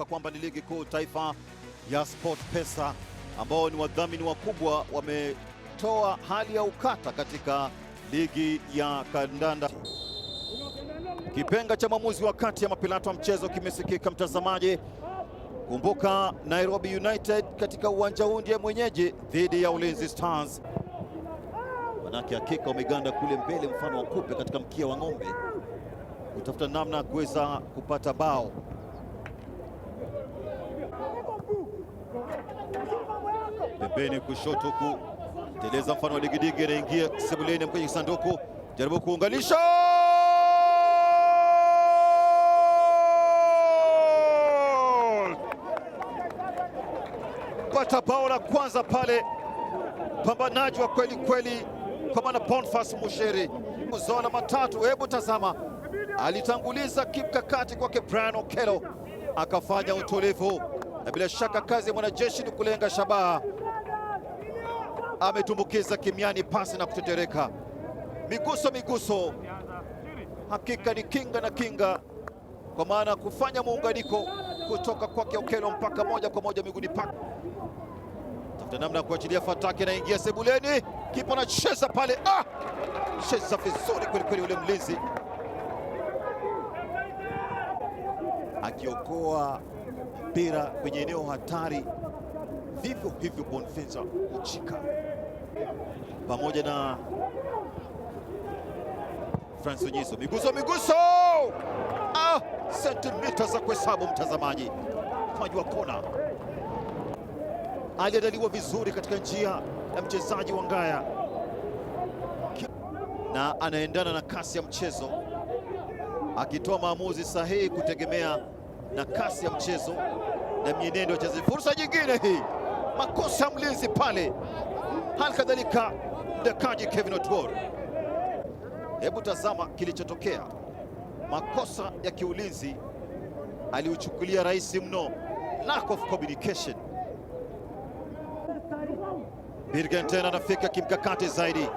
Kumbuka kwamba ni ligi kuu taifa ya SportPesa ambao ni wadhamini wakubwa, wametoa hali ya ukata katika ligi ya kandanda. Kipenga cha mwamuzi wakati ya mapilato wa mchezo kimesikika, mtazamaji. Kumbuka Nairobi United katika uwanja huu ndiye mwenyeji dhidi ya Ulinzi Stars. Manake hakika umeganda kule mbele mfano wa kupe katika mkia wa ng'ombe, kutafuta namna ya kuweza kupata bao. Pembeni kushoto huku teleza mfano wa digidigi, anaingia sebuleni kwenye sanduku, jaribu kuunganisha, pata bao la kwanza pale. Pambanaji wa kweli kweli kwa maana Boniface Musheri, zola matatu. Hebu tazama, alitanguliza kimkakati kwake Brian Okello, akafanya utulivu, na bila shaka kazi ya mwanajeshi ni kulenga shabaha. Ametumbukiza kimiani pasi na kutetereka, miguso, hakika ni kinga na kinga, kwa maana kufanya muunganiko kutoka kwake Okello mpaka moja kwa moja miguuni pake. Tafuta namna ya kuachilia fataki, na ingia sebuleni, kipa anacheza pale, cheza vizuri kweli kweli ule mlinzi, akiokoa mpira kwenye eneo hatari. Vivyo hivyo Boniface Uchika pamoja na Francis Onyiso, miguso, sentimita za kuhesabu, mtazamaji. Fanywa kona, aliandaliwa vizuri katika njia ya mchezaji wa Ngaya, na anaendana na kasi ya mchezo, akitoa maamuzi sahihi kutegemea na kasi ya mchezo na mienendo ya wachezaji. Fursa nyingine hii, makosa ya mlinzi pale, hali kadhalika mdakaji Kevin Oduor. Hebu tazama kilichotokea, makosa ya kiulinzi aliuchukulia rahisi mno, lack of communication. Birgen tena anafika kimkakati zaidi,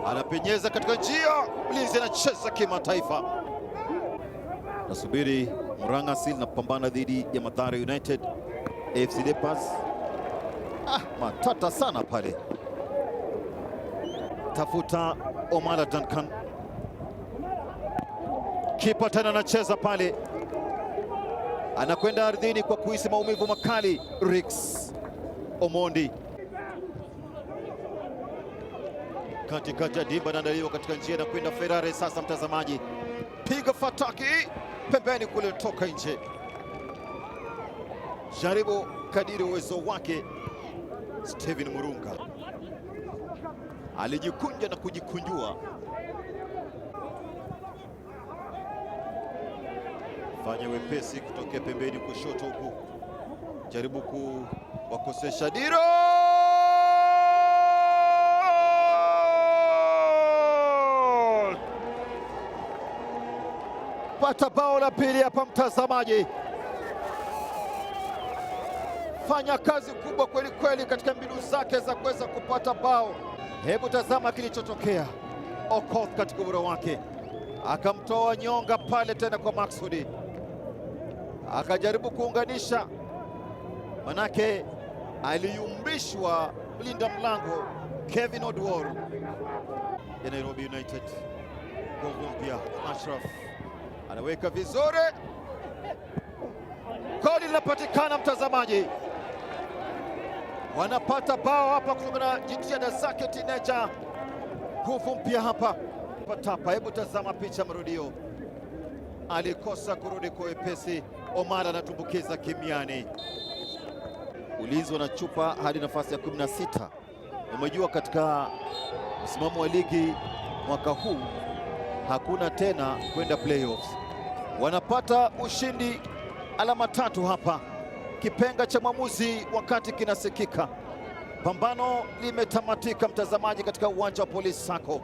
anapenyeza katika njia, mlinzi anacheza kimataifa. Nasubiri Murang'a Seal na kupambana dhidi ya Mathare United. AFC Leopards matata sana pale, tafuta Omala Duncan, kipa tena anacheza pale, anakwenda ardhini kwa kuhisi maumivu makali. Rix Omondi katikati ya dimba, anaandaliwa katika njia na kwenda Ferrari. Sasa mtazamaji, piga fataki pembeni kule, toka nje, jaribu kadiri uwezo wake. Steven Murunga alijikunja na kujikunjua, fanya wepesi kutokea pembeni kushoto huku, jaribu kuwakosesha Diro, pata bao la pili hapa, mtazamaji. Fanya kazi kubwa kweli kweli katika mbinu zake za kuweza kupata bao. Hebu tazama kilichotokea. Okoth katika ubora wake akamtoa nyonga pale tena kwa maksudi, akajaribu kuunganisha, manake aliyumbishwa mlinda mlango Kevin Oduor ya Nairobi United. Mpya Ashraf anaweka vizuri, goli linapatikana, mtazamaji. Wanapata bao hapa kutokana na jitihada zake tineja, nguvu mpya hapa patapa. Hebu tazama picha marudio, alikosa kurudi kwa wepesi. Omar anatumbukiza kimiani, Ulinzi wanachupa hadi nafasi ya 16. Umejua katika msimamo wa ligi mwaka huu hakuna tena kwenda playoffs, wanapata ushindi, alama 3 hapa. Kipenga cha mwamuzi wakati kinasikika, pambano limetamatika, mtazamaji, katika uwanja wa Police Sacco.